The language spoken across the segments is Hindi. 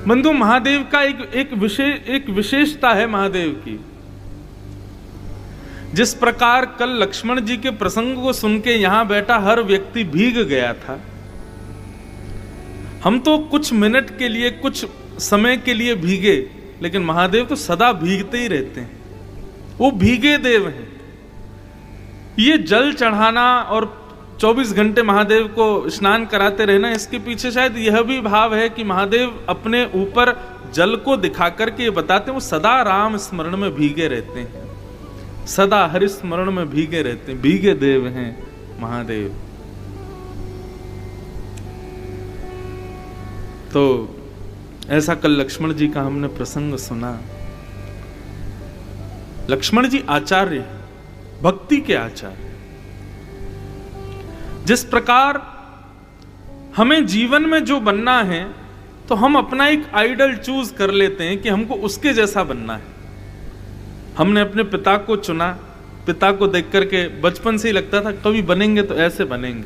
बंधु, महादेव का एक विशेषता है महादेव की। जिस प्रकार कल लक्ष्मण जी के प्रसंग को सुन के यहां बैठा हर व्यक्ति भीग गया था, हम तो कुछ मिनट के लिए, कुछ समय के लिए भीगे, लेकिन महादेव तो सदा भीगते ही रहते हैं। वो भीगे देव हैं। ये जल चढ़ाना और 24 घंटे महादेव को स्नान कराते रहना, इसके पीछे शायद यह भी भाव है कि महादेव अपने ऊपर जल को दिखा करके ये बताते हैं वो सदा राम स्मरण में भीगे रहते हैं, सदा हरि स्मरण में भीगे रहते हैं। भीगे देव हैं महादेव। तो ऐसा कल लक्ष्मण जी का हमने प्रसंग सुना। लक्ष्मण जी आचार्य, भक्ति के आचार्य। जिस प्रकार हमें जीवन में जो बनना है, तो हम अपना एक आइडल चूज कर लेते हैं कि हमको उसके जैसा बनना है। हमने अपने पिता को चुना, पिता को देख करके बचपन से ही लगता था कभी बनेंगे तो ऐसे बनेंगे।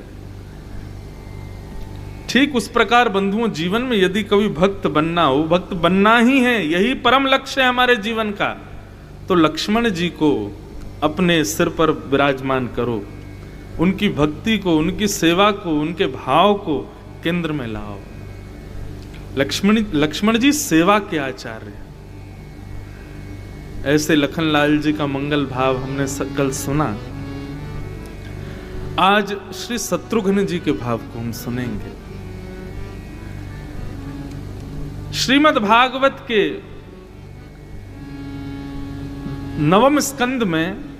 ठीक उस प्रकार बंधुओं, जीवन में यदि कभी भक्त बनना हो, भक्त बनना ही है, यही परम लक्ष्य है हमारे जीवन का, तो लक्ष्मण जी को अपने सिर पर विराजमान करो। उनकी भक्ति को, उनकी सेवा को, उनके भाव को केंद्र में लाओ। लक्ष्मण जी सेवा के आचार्य। ऐसे लखनलाल जी का मंगल भाव हमने कल सुना। आज श्री शत्रुघ्न जी के भाव को हम सुनेंगे। श्रीमद् भागवत के 9वें स्कंद में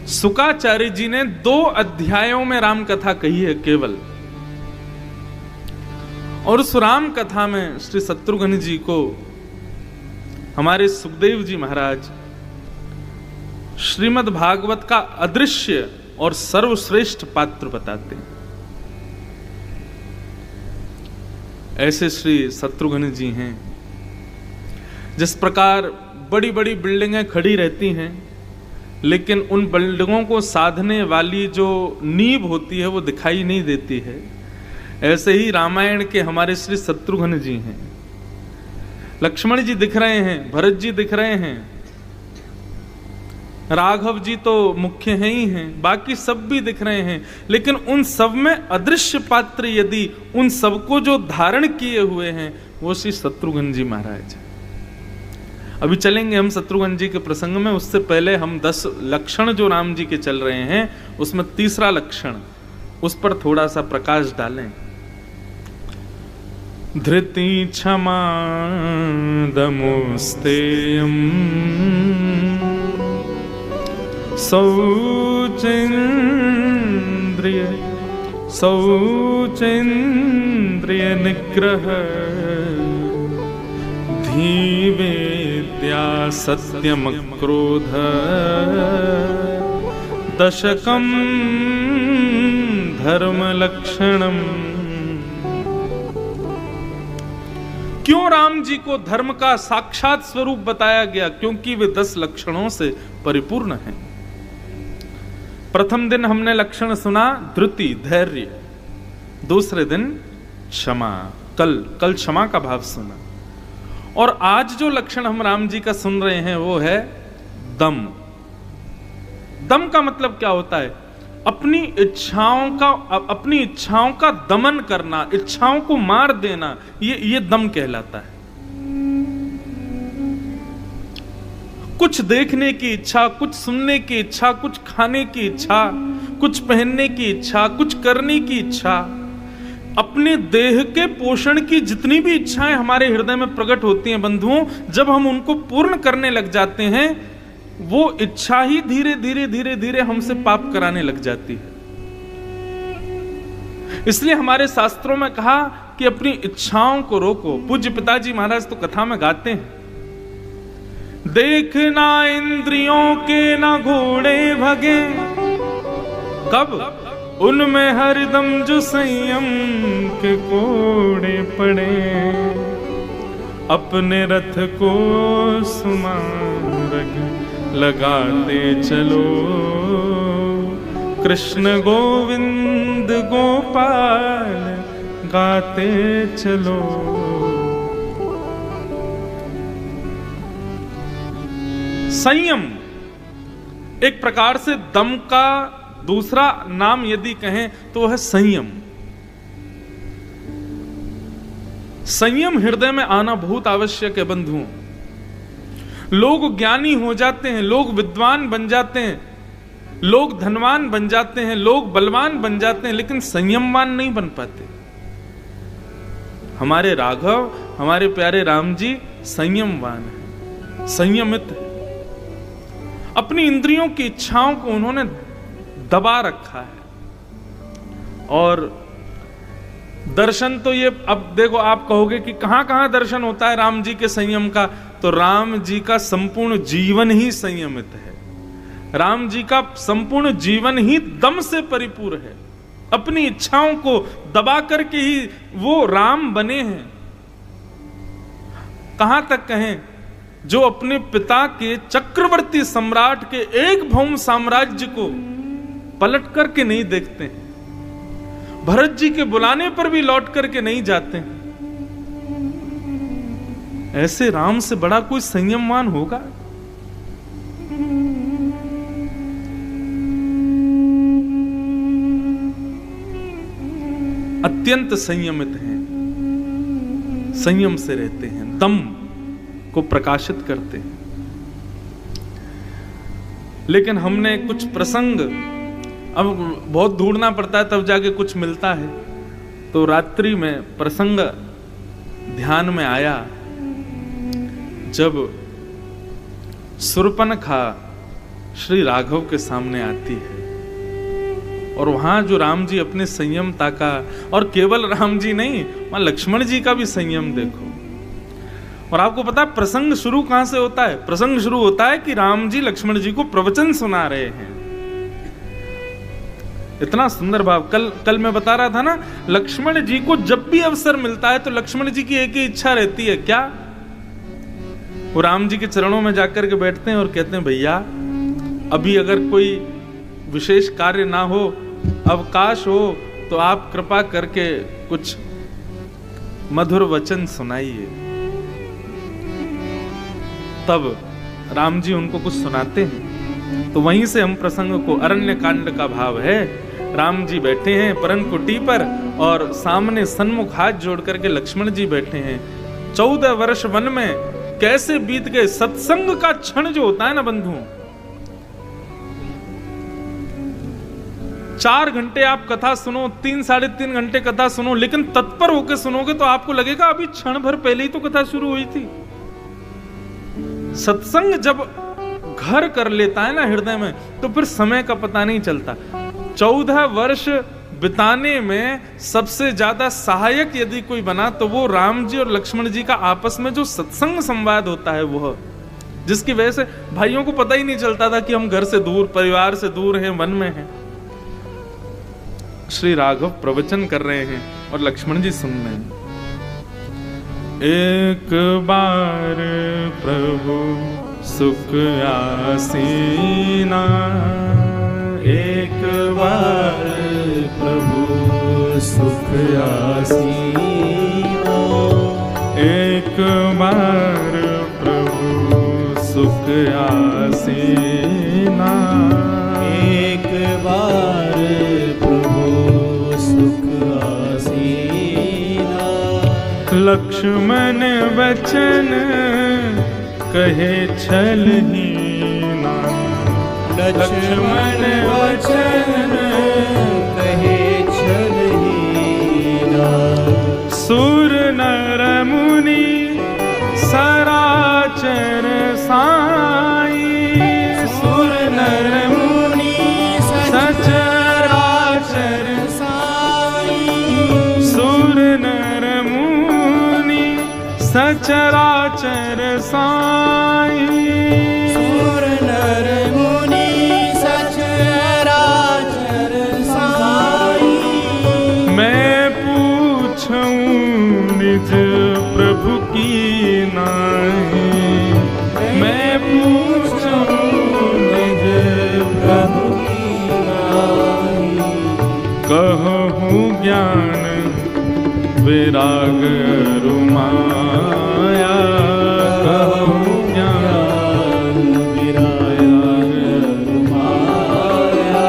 शुकाचार्य जी ने 2 अध्यायों में राम कथा कही है केवल, और उस राम कथा में श्री शत्रुघ्न जी को हमारे सुखदेव जी महाराज श्रीमद् भागवत का अदृश्य और सर्वश्रेष्ठ पात्र बताते हैं। ऐसे श्री शत्रुघ्न जी हैं। जिस प्रकार बड़ी बड़ी बिल्डिंगें खड़ी रहती हैं, लेकिन उन बिल्डिंगों को साधने वाली जो नींव होती है वो दिखाई नहीं देती है, ऐसे ही रामायण के हमारे श्री शत्रुघ्न जी हैं। लक्ष्मण जी दिख रहे हैं, भरत जी दिख रहे हैं, राघव जी तो मुख्य हैं ही हैं, बाकी सब भी दिख रहे हैं, लेकिन उन सब में अदृश्य पात्र यदि उन सबको जो धारण किए हुए हैं वो श्री शत्रुघ्न जी महाराज। अभी चलेंगे हम शत्रुघ्न जी के प्रसंग में, उससे पहले हम 10 लक्षण जो राम जी के चल रहे हैं उसमें तीसरा लक्षण, उस पर थोड़ा सा प्रकाश डालें। धृति क्षमा दमोस्तेयम् शौचेन्द्रिय निग्रह धीवेद्या सत्यमक्रोध दशकं धर्मलक्षणम्। क्यों राम जी को धर्म का साक्षात स्वरूप बताया गया? क्योंकि वे 10 लक्षणों से परिपूर्ण हैं। प्रथम दिन हमने लक्षण सुना धृति, धैर्य। दूसरे दिन क्षमा, कल क्षमा का भाव सुना। और आज जो लक्षण हम राम जी का सुन रहे हैं वो है दम। दम का मतलब क्या होता है? अपनी इच्छाओं का दमन करना, इच्छाओं को मार देना, ये दम कहलाता है। कुछ देखने की इच्छा, कुछ सुनने की इच्छा, कुछ खाने की इच्छा, कुछ पहनने की इच्छा, कुछ करने की इच्छा, अपने देह के पोषण की जितनी भी इच्छाएं हमारे हृदय में प्रकट होती हैं बंधुओं, जब हम उनको पूर्ण करने लग जाते हैं, वो इच्छा ही धीरे धीरे हमसे पाप कराने लग जाती है। इसलिए हमारे शास्त्रों में कहा कि अपनी इच्छाओं को रोको। पूज्य पिताजी महाराज तो कथा में गाते हैं, देखना इंद्रियों के ना घोड़े भगे, कब? उनमें हरदम जो संयम के कोड़े पड़े, अपने रथ को सुमार्ग लगाते चलो, कृष्ण गोविंद गोपाल गाते चलो। संयम एक प्रकार से दम का दूसरा नाम यदि कहें तो वह है संयम। संयम हृदय में आना बहुत आवश्यक है बंधुओं। लोग ज्ञानी हो जाते हैं, लोग विद्वान बन जाते हैं, लोग धनवान बन जाते हैं, लोग बलवान बन जाते हैं, लेकिन संयमवान नहीं बन पाते। हमारे राघव, हमारे प्यारे राम जी संयमवान है, संयमित है। अपनी इंद्रियों की इच्छाओं को उन्होंने दबा रखा है। और दर्शन तो ये, अब देखो आप कहोगे कि कहां कहां दर्शन होता है राम जी के संयम का, तो राम जी का संपूर्ण जीवन ही संयमित है। राम जी का संपूर्ण जीवन ही दम से परिपूर्ण है। अपनी इच्छाओं को दबा करके ही वो राम बने हैं। कहां तक कहें, जो अपने पिता के चक्रवर्ती सम्राट के एक भौम साम्राज्य को पलट करके नहीं देखते हैं, भरत जी के बुलाने पर भी लौट करके नहीं जाते हैं, ऐसे राम से बड़ा कोई संयमवान होगा? अत्यंत संयमित हैं, संयम से रहते हैं, दम को प्रकाशित करते हैं। लेकिन हमने कुछ प्रसंग, अब बहुत ढूंढना पड़ता है तब जाके कुछ मिलता है, तो रात्रि में प्रसंग ध्यान में आया जब शूर्पणखा श्री राघव के सामने आती है और वहां जो राम जी अपने संयमता का, और केवल राम जी नहीं, वहां लक्ष्मण जी का भी संयम देखो। और आपको पता है प्रसंग शुरू कहां से होता है? प्रसंग शुरू होता है कि राम जी लक्ष्मण जी को प्रवचन सुना रहे हैं। इतना सुंदर भाव। कल मैं बता रहा था ना, लक्ष्मण जी को जब भी अवसर मिलता है तो लक्ष्मण जी की एक ही इच्छा रहती है, क्या? वो राम जी के चरणों में जाकर के बैठते हैं और कहते हैं, भैया अभी अगर कोई विशेष कार्य ना हो, अवकाश हो, तो आप कृपा करके कुछ मधुर वचन सुनाइए। तब राम जी उनको कुछ सुनाते हैं। तो वहीं से हम प्रसंग को, अरण्य कांड का भाव है, राम जी बैठे हैं परन कुटी पर और सामने सन्मुख हाथ जोड़ करके लक्ष्मण जी बैठे हैं। 14 वर्ष वन में कैसे बीत गए। सत्संग का क्षण जो होता है ना बंधुओं, 4 घंटे आप कथा सुनो, 3 साढ़े 3 घंटे कथा सुनो, लेकिन तत्पर होकर सुनोगे तो आपको लगेगा अभी क्षण भर पहले ही तो कथा शुरू हुई थी। सत्संग जब घर कर लेता है ना हृदय में, तो फिर समय का पता नहीं चलता। 14 वर्ष बिताने में सबसे ज्यादा सहायक यदि कोई बना तो वो राम जी और लक्ष्मण जी का आपस में जो सत्संग संवाद होता है, वह, जिसकी वजह से भाइयों को पता ही नहीं चलता था कि हम घर से दूर, परिवार से दूर हैं, वन में हैं। श्री राघव प्रवचन कर रहे हैं और लक्ष्मण जी सुन रहे हैं। एक बार प्रभु सुख आसीना, एक बार प्रभु सुख आसीना, एक बार प्रभु सुख आसीना, एक बार प्रभु सुख आसीना। लक्ष्मण वचन कहे छलहीना, लक्ष्मण वचन कहे छलहीना। सुर नर मुनि सराचर साई, सुर नर मुनि सचराचर साई, सुर नर मुनि सचराचर साई, सुर नर मुनि सचराचर साई। मैं पूछूं निज प्रभु की नाई, मैं पूछूं निज प्रभु की नाई। कहूं ज्ञान अरु माया, कहूँ ज्ञान विराग अरु माया,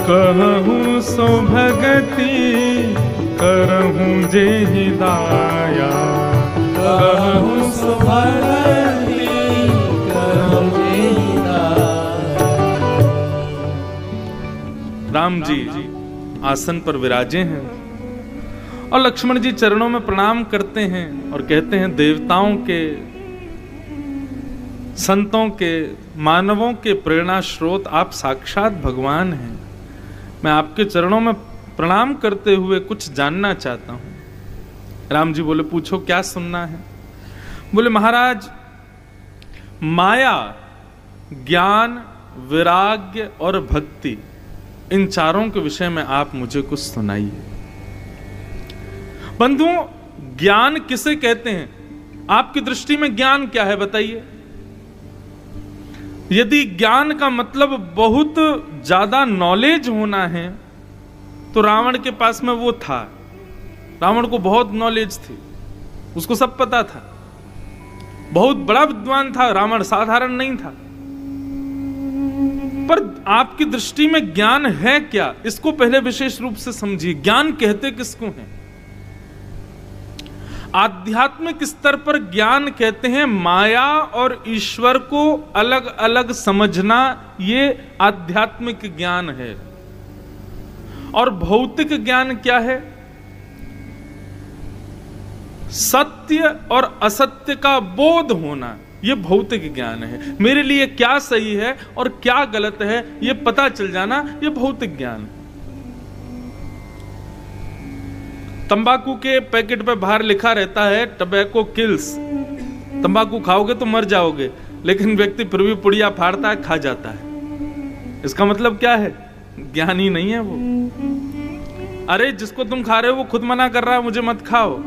कहूँ सो भगति करहूँ जे हिदाया, कहूँ सो भगति करहूँ जे हिदाया। राम जी आसन पर विराजे हैं और लक्ष्मण जी चरणों में प्रणाम करते हैं और कहते हैं, देवताओं के, संतों के, मानवों के प्रेरणा स्रोत आप साक्षात भगवान हैं। मैं आपके चरणों में प्रणाम करते हुए कुछ जानना चाहता हूं। राम जी बोले, पूछो क्या सुनना है। बोले, महाराज, माया, ज्ञान, वैराग्य और भक्ति, इन चारों के विषय में आप मुझे कुछ सुनाइए। बंधुओं, ज्ञान किसे कहते हैं? आपकी दृष्टि में ज्ञान क्या है बताइए। यदि ज्ञान का मतलब बहुत ज्यादा नॉलेज होना है तो रावण के पास में वो था। रावण को बहुत नॉलेज थी, उसको सब पता था, बहुत बड़ा विद्वान था रावण, साधारण नहीं था। पर आपकी दृष्टि में ज्ञान है क्या, इसको पहले विशेष रूप से समझिए। ज्ञान कहते किसको हैं? आध्यात्मिक स्तर पर ज्ञान कहते हैं माया और ईश्वर को अलग अलग समझना, ये आध्यात्मिक ज्ञान है। और भौतिक ज्ञान क्या है? सत्य और असत्य का बोध होना, यह भौतिक ज्ञान है। मेरे लिए क्या सही है और क्या गलत है यह पता चल जाना, यह भौतिक ज्ञान है। तंबाकू के पैकेट पे बाहर लिखा रहता है टबैको किल्स, तंबाकू खाओगे तो मर जाओगे, लेकिन व्यक्ति फिर भी पुड़िया फाड़ता है, खा जाता है। इसका मतलब क्या है? ज्ञानी नहीं है वो। अरे जिसको तुम खा रहे हो वो खुद मना कर रहा है, मुझे मत खाओ,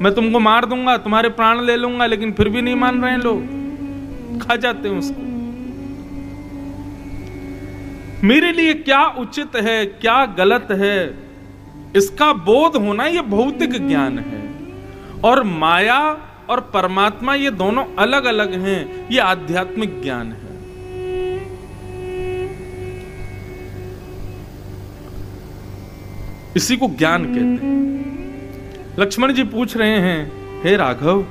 मैं तुमको मार दूंगा, तुम्हारे प्राण ले लूंगा, लेकिन फिर भी नहीं मान रहे हैं लोग, खा जाते हैं उसको। मेरे लिए क्या उचित है, क्या गलत है, इसका बोध होना, यह भौतिक ज्ञान है। और माया और परमात्मा ये दोनों अलग अलग हैं, यह आध्यात्मिक ज्ञान है। इसी को ज्ञान कहते हैं। लक्ष्मण जी पूछ रहे हैं, हे राघव,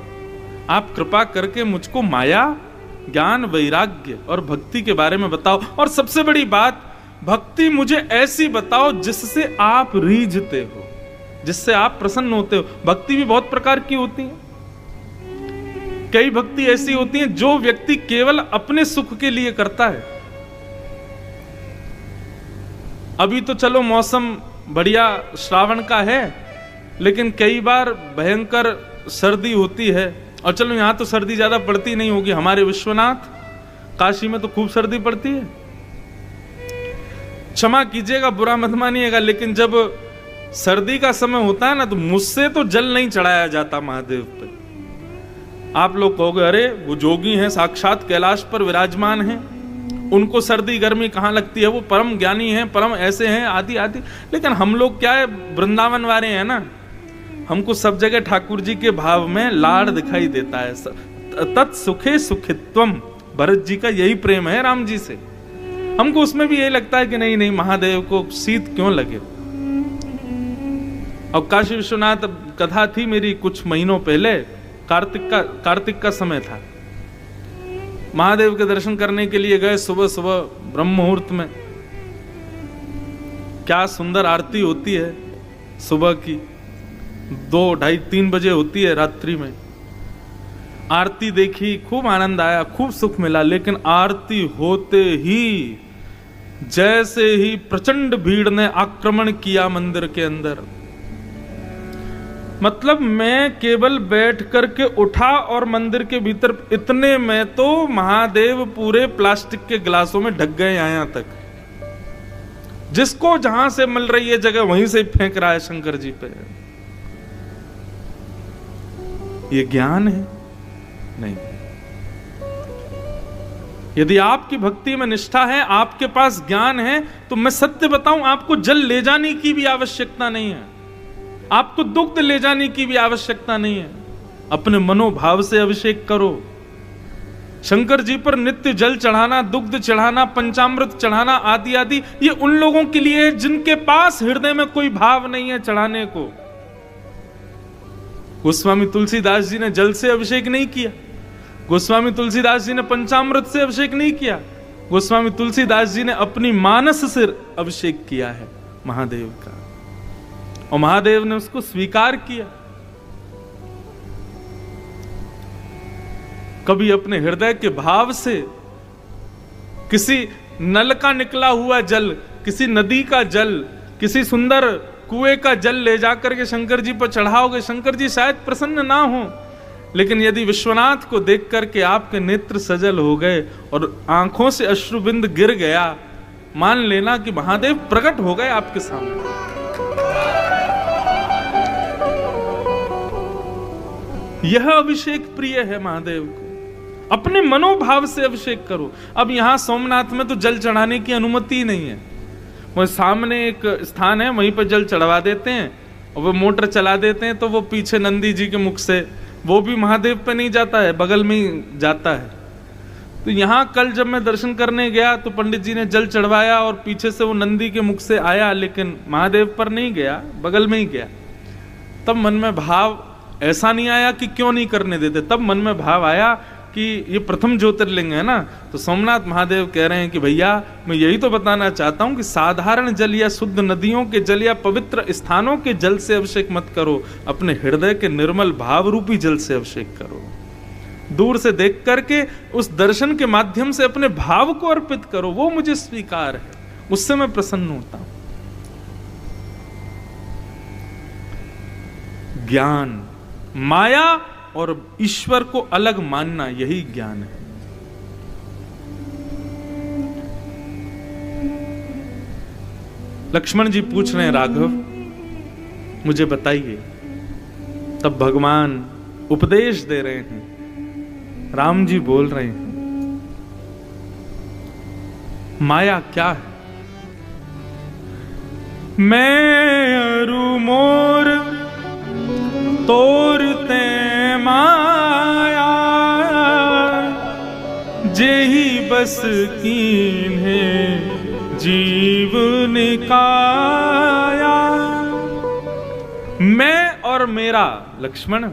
आप कृपा करके मुझको माया, ज्ञान, वैराग्य और भक्ति के बारे में बताओ। और सबसे बड़ी बात, भक्ति मुझे ऐसी बताओ जिससे आप रीझते हो, जिससे आप प्रसन्न होते हो। भक्ति भी बहुत प्रकार की होती है। कई भक्ति ऐसी होती है जो व्यक्ति केवल अपने सुख के लिए करता है। अभी तो चलो मौसम बढ़िया श्रावण का है, लेकिन कई बार भयंकर सर्दी होती है। और चलो यहां तो सर्दी ज्यादा पड़ती नहीं होगी, हमारे विश्वनाथ काशी में तो खूब सर्दी पड़ती है। क्षमा कीजिएगा, बुरा मत मानिएगा, लेकिन जब सर्दी का समय होता है ना, तो मुझसे तो जल नहीं चढ़ाया जाता महादेव पे। आप लोग कहोगे, अरे वो जोगी हैं, साक्षात कैलाश पर विराजमान हैं, उनको सर्दी गर्मी कहां लगती है, वो परम ज्ञानी हैं, परम ऐसे हैं, आदि आदि। लेकिन हम लोग क्या है, वृंदावन वाले हैं ना, हमको सब जगह ठाकुर जी के भाव में लाड़ दिखाई देता है। तत्सुखे सुखित्वम, भरत जी का यही प्रेम है राम जी से। हमको उसमें भी यही लगता है कि नहीं नहीं, महादेव को शीत क्यों लगे। और काशी विश्वनाथ कथा थी मेरी कुछ महीनों पहले, कार्तिक का समय था। महादेव के दर्शन करने के लिए गए सुबह सुबह ब्रह्म मुहूर्त में। क्या सुंदर आरती होती है सुबह की, 2, 2:30, 3 बजे होती है रात्रि में। आरती देखी, खूब आनंद आया, खूब सुख मिला। लेकिन आरती होते ही जैसे ही प्रचंड भीड़ ने आक्रमण किया मंदिर के अंदर, मतलब मैं केवल बैठ करके उठा और मंदिर के भीतर, इतने में तो महादेव पूरे प्लास्टिक के गिलासों में ढक गए यहाँ तक। जिसको जहां से मिल रही है जगह वहीं से फेंक रहा है शंकर जी पे। ये ज्ञान है? नहीं। यदि आपकी भक्ति में निष्ठा है, आपके पास ज्ञान है, तो मैं सत्य बताऊं, आपको जल ले जाने की भी आवश्यकता नहीं है। आपको दुग्ध ले जाने की भी आवश्यकता नहीं है, अपने मनोभाव से अभिषेक करो। शंकर जी पर नित्य जल चढ़ाना, दुग्ध चढ़ाना, पंचामृत चढ़ाना आदि आदि, ये उन लोगों के लिए है जिनके पास हृदय में कोई भाव नहीं है चढ़ाने को। गोस्वामी तुलसीदास जी ने जल से अभिषेक नहीं किया, गोस्वामी तुलसीदास जी ने पंचामृत से अभिषेक नहीं किया, गोस्वामी तुलसीदास जी ने अपनी मानस से अभिषेक किया है महादेव का, और महादेव ने उसको स्वीकार किया। कभी अपने हृदय के भाव से किसी नल का निकला हुआ जल, किसी नदी का जल, किसी सुंदर कुएं का जल ले जाकर के शंकर जी पर चढ़ाओगे, शंकर जी शायद प्रसन्न ना हो, लेकिन यदि विश्वनाथ को देख करके आपके नेत्र सजल हो गए और आंखों से अश्रुबिंद गिर गया, मान लेना कि महादेव प्रकट हो गए आपके सामने। यह अभिषेक प्रिय है महादेव को। अपने मनोभाव से अभिषेक करो। अब यहां सोमनाथ में तो जल चढ़ाने की अनुमति ही नहीं है, वह सामने एक स्थान है, वहीं पर जल चढ़वा देते हैं और वो मोटर चला देते हैं, तो वो पीछे नंदी जी के मुख से, वो भी महादेव पे नहीं जाता है, बगल में ही जाता है। तो यहाँ कल जब मैं दर्शन करने गया तो पंडित जी ने जल चढ़वाया और पीछे से वो नंदी के मुख से आया, लेकिन महादेव पर नहीं गया, बगल में ही गया। तब मन में भाव ऐसा नहीं आया कि क्यों नहीं करने देते, तब मन में भाव आया कि ये प्रथम ज्योतिर्लिंग है ना, तो सोमनाथ महादेव कह रहे हैं कि भैया मैं यही तो बताना चाहता हूं कि साधारण जल या शुद्ध नदियों के जल या पवित्र स्थानों के जल से अभिषेक मत करो, अपने हृदय के निर्मल भाव रूपी जल से अभिषेक करो। दूर से देख करके उस दर्शन के माध्यम से अपने भाव को अर्पित करो, वो मुझे स्वीकार है, उससे मैं प्रसन्न होता हूं। ज्ञान, माया और ईश्वर को अलग मानना, यही ज्ञान है। लक्ष्मण जी पूछ रहे हैं, राघव मुझे बताइए। तब भगवान उपदेश दे रहे हैं, राम जी बोल रहे हैं, माया क्या है? मैं अरु मोर तोरते माया, जेहि बस कीन्हे जीव निकाया। मैं और मेरा, लक्ष्मण,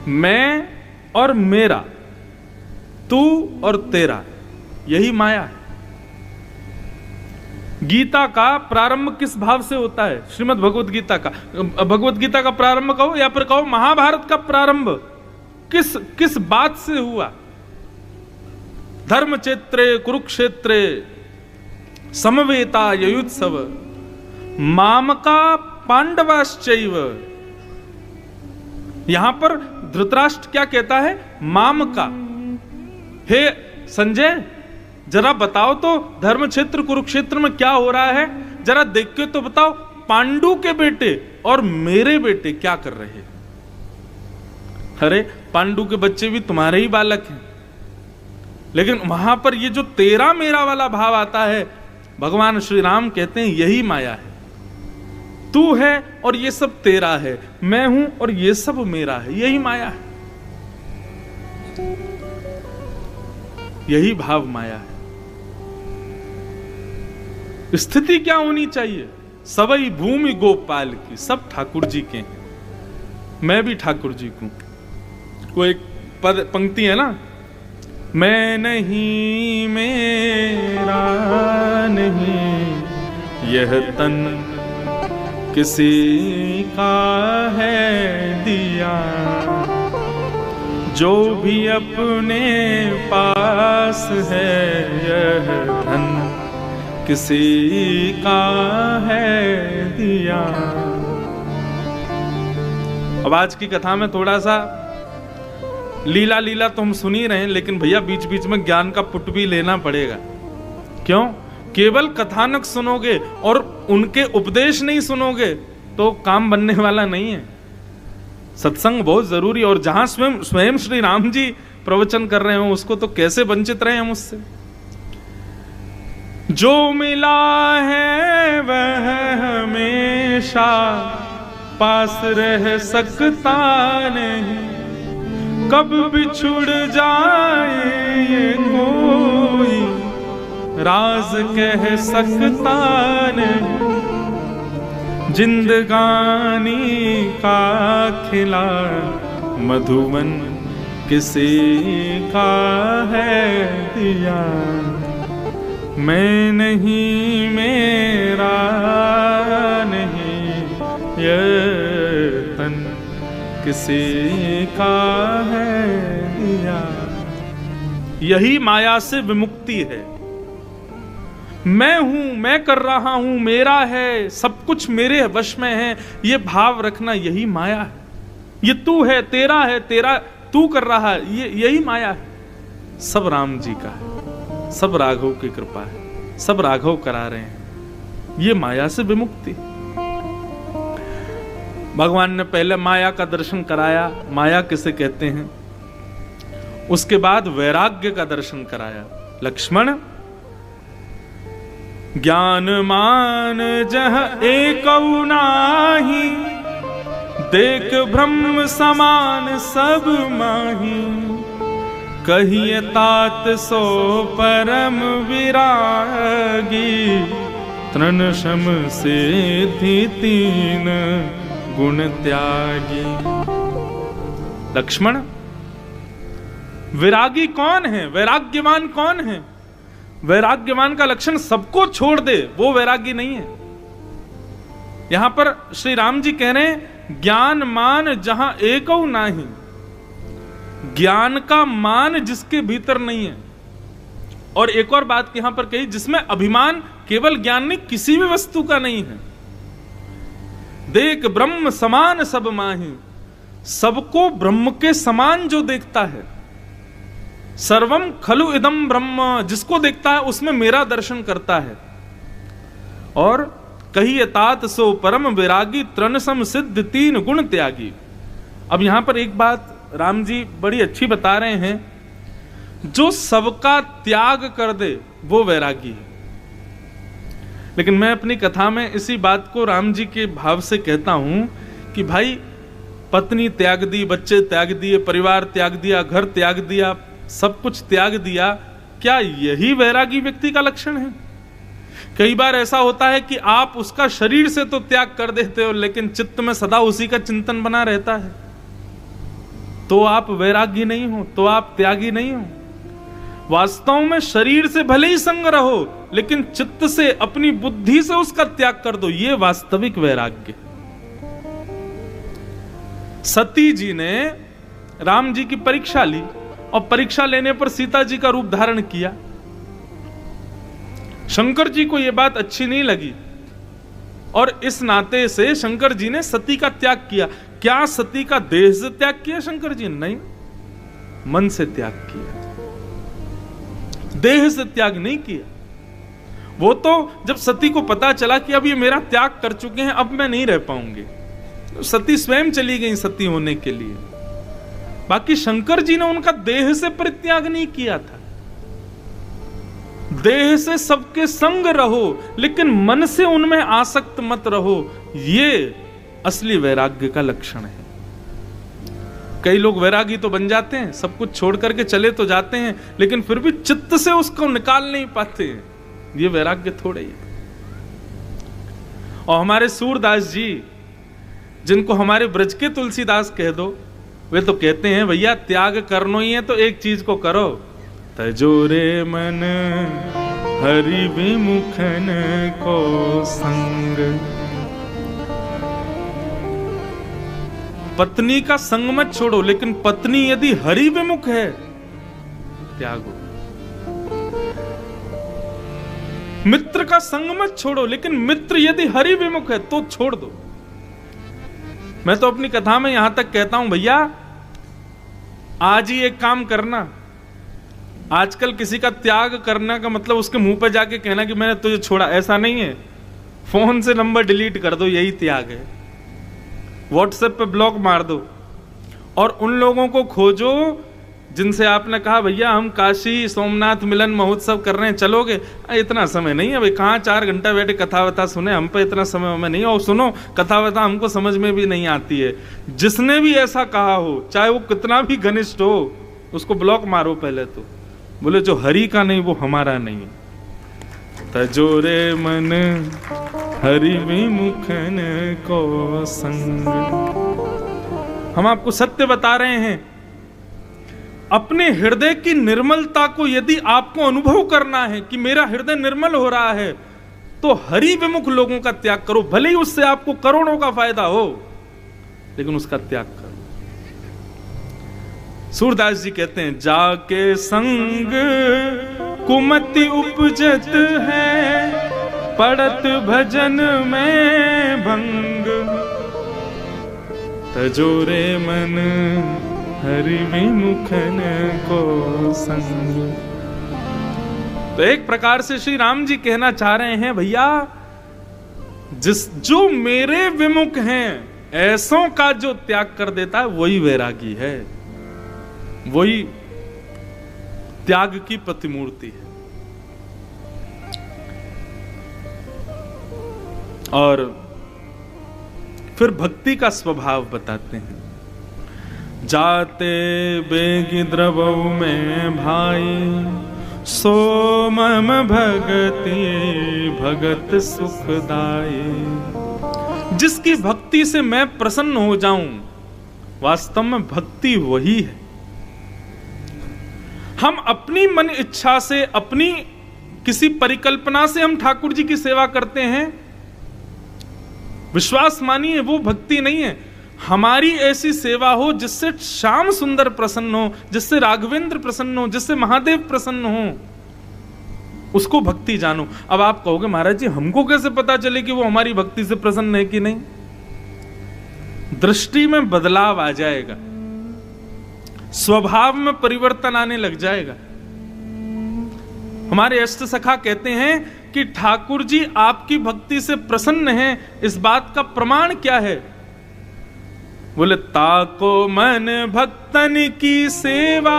मैं और मेरा, तू और तेरा, यही माया है। गीता का प्रारंभ किस भाव से होता है? श्रीमद् भगवत गीता का, भगवत गीता का प्रारंभ कहो या फिर कहो महाभारत का प्रारंभ किस बात से हुआ? धर्म क्षेत्रे कुरुक्षेत्रे समवेता युयुत्सव मामका पांडवाश्चैव। यहां पर धृतराष्ट्र क्या कहता है? मामका। हे संजय, जरा बताओ तो धर्म क्षेत्र कुरुक्षेत्र में क्या हो रहा है, जरा देख के तो बताओ। पांडु के बेटे और मेरे बेटे क्या कर रहे हैं? अरे पांडु के बच्चे भी तुम्हारे ही बालक हैं, लेकिन वहां पर ये जो तेरा मेरा वाला भाव आता है, भगवान श्री राम कहते हैं यही माया है। तू है और ये सब तेरा है, मैं हूं और ये सब मेरा है, यही माया है, यही भाव माया है। स्थिति क्या होनी चाहिए? सबई भूमि गोपाल की, सब ठाकुर जी के हैं, मैं भी ठाकुर जी को। वो एक पद पंक्ति है ना, मैं नहीं मेरा नहीं यह तन किसी का है दिया, जो भी अपने पास है यह धन किसी का है दिया। अब आज की कथा में थोड़ा सा लीला लीला तो हम सुन ही रहे हैं, लेकिन भैया बीच बीच में ज्ञान का पुट भी लेना पड़ेगा। क्यों? केवल कथानक सुनोगे और उनके उपदेश नहीं सुनोगे तो काम बनने वाला नहीं है। सत्संग बहुत जरूरी, और जहां स्वयं श्री राम जी प्रवचन कर रहे हो उसको तो कैसे वंचित रहे हम उससे। जो मिला है वह हमेशा पास रह सकता नहीं, कब बिछुड़ जाए ये कोई राज कह सकता नहीं। जिंदगानी का खिला मधुवन किसी का है दिया, मैं नहीं मेरा नहीं ये तन किसी का है दिया। यही माया से विमुक्ति है। मैं हूं, मैं कर रहा हूं, मेरा है, सब कुछ मेरे वश में है, ये भाव रखना यही माया है। ये तू है, तेरा तू कर रहा है, ये यही माया है। सब राम जी का है, सब राघव की कृपा है, सब राघव करा रहे हैं। ये माया से विमुक्ति। भगवान ने पहले माया का दर्शन कराया, माया किसे कहते हैं, उसके बाद वैराग्य का दर्शन कराया। लक्ष्मण ज्ञान मान जह एकौ नाहि, देख ब्रह्म समान सब माही, कहिए तात सो परम विरागी, तृण शम सिद्धि तीन गुण त्यागी। लक्ष्मण विरागी कौन है, वैराग्यवान कौन है? वैराग्यवान का लक्षण सबको छोड़ दे, वो वैरागी नहीं है। यहां पर श्री राम जी कह रहे हैं ज्ञान मान जहां एकौ नाही, ज्ञान का मान जिसके भीतर नहीं है। और एक और बात यहां पर कही, जिसमें अभिमान केवल ज्ञान नहीं, किसी भी वस्तु का नहीं है। देख ब्रह्म समान सब माही, सबको ब्रह्म के समान जो देखता है। सर्वम खलु इदम ब्रह्म, जिसको देखता है उसमें मेरा दर्शन करता है। और कहिए तात सो परम विरागी, तृण सम सिद्ध तीन गुण त्यागी। अब यहां पर एक बात राम जी बड़ी अच्छी बता रहे हैं, जो सबका त्याग कर दे वो वैरागी है। लेकिन मैं अपनी कथा में इसी बात को राम जी के भाव से कहता हूं कि भाई पत्नी त्याग दी, बच्चे त्याग दिए, परिवार त्याग दिया, घर त्याग दिया, सब कुछ त्याग दिया, क्या यही वैरागी व्यक्ति का लक्षण है? कई बार ऐसा होता है कि आप उसका शरीर से तो त्याग कर देते हो, लेकिन चित्त में सदा उसी का चिंतन बना रहता है, तो आप वैरागी नहीं हो, तो आप त्यागी नहीं हो। वास्तव में शरीर से भले ही संग रहो, लेकिन चित्त से, अपनी बुद्धि से उसका त्याग कर दो, ये वास्तविक वैराग्य। सती जी ने राम जी की परीक्षा ली, और परीक्षा लेने पर सीता जी का रूप धारण किया। शंकर जी को यह बात अच्छी नहीं लगी, और इस नाते से शंकर जी ने सती का त्याग किया। क्या सती का देह से त्याग किया शंकर जी? नहीं, मन से त्याग किया, देह से त्याग नहीं किया। वो तो जब सती को पता चला कि अब ये मेरा त्याग कर चुके हैं, अब मैं नहीं रह पाऊंगी, तो सती स्वयं चली गई सती होने के लिए। बाकी शंकर जी ने उनका देह से परित्याग नहीं किया था। देह से सबके संग रहो, लेकिन मन से उनमें आसक्त मत रहो, ये असली वैराग्य का लक्षण है। कई लोग वैरागी तो बन जाते हैं, सब कुछ छोड़ करके चले तो जाते हैं, लेकिन फिर भी चित्त से उसको निकाल नहीं पाते हैं। ये वैराग्य थोड़े ही। और हमारे सूरदास जी, जिनको हमारे ब्रज के तुलसीदास कह दो, वे तो कहते हैं भैया त्याग करना ही है तो एक चीज को करो, तजोरे मन हरि विमुखन को संग। पत्नी का संग मत छोड़ो, लेकिन पत्नी यदि हरि विमुख है त्यागो। मित्र का संग मत छोड़ो, लेकिन मित्र यदि हरि विमुख है तो छोड़ दो। मैं तो अपनी कथा में यहां तक कहता हूं, भैया आज ही एक काम करना। आजकल किसी का त्याग करना का मतलब उसके मुंह पे जाके कहना कि मैंने तुझे छोड़ा, ऐसा नहीं है। फोन से नंबर डिलीट कर दो, यही त्याग है। व्हाट्सएप पे ब्लॉक मार दो, और उन लोगों को खोजो जिनसे आपने कहा भैया हम काशी सोमनाथ मिलन महोत्सव कर रहे हैं, चलोगे? इतना समय नहीं है भाई, कहाँ 4 घंटा बैठे कथा वथा सुने, हम पे इतना समय हमें नहीं। और सुनो, कथा वथा हमको समझ में भी नहीं आती है। जिसने भी ऐसा कहा हो, चाहे वो कितना भी घनिष्ठ हो, उसको ब्लॉक मारो पहले तो। बोले जो हरि का नहीं वो हमारा नहीं है। तजोरे मन हरि विमुखन को संग। हम आपको सत्य बता रहे हैं। अपने हृदय की निर्मलता को यदि आपको अनुभव करना है कि मेरा हृदय निर्मल हो रहा है, तो हरि विमुख लोगों का त्याग करो। भले ही उससे आपको करोड़ों का फायदा हो, लेकिन उसका त्याग करो। सूरदास जी कहते हैं, जाके संग कुमति उपजत है, पड़त भजन में भंग। तजोरे मन हरि विमुखन को संग। तो एक प्रकार से श्री राम जी कहना चाह रहे हैं, भैया जो मेरे विमुख हैं, ऐसों का जो त्याग कर देता है वही वैरागी है, वही त्याग की प्रतिमूर्ति है। और फिर भक्ति का स्वभाव बताते हैं। जाते बेगी द्रवऊ में भाई, सो मम भगति भगत सुखदाई। जिसकी भक्ति से मैं प्रसन्न हो जाऊं, वास्तव में भक्ति वही है। हम अपनी मन इच्छा से, अपनी किसी परिकल्पना से हम ठाकुर जी की सेवा करते हैं, विश्वास मानिए वो भक्ति नहीं है। हमारी ऐसी सेवा हो जिससे श्याम सुंदर प्रसन्न हो, जिससे राघवेंद्र प्रसन्न हो, जिससे महादेव प्रसन्न हो, उसको भक्ति जानो। अब आप कहोगे महाराज जी हमको कैसे पता चले कि वो हमारी भक्ति से प्रसन्न है कि नहीं? दृष्टि में बदलाव आ जाएगा, स्वभाव में परिवर्तन आने लग जाएगा। हमारे अष्ट सखा कहते हैं कि ठाकुर जी आपकी भक्ति से प्रसन्न हैं, इस बात का प्रमाण क्या है? बोले, ताको मन भक्तन की सेवा।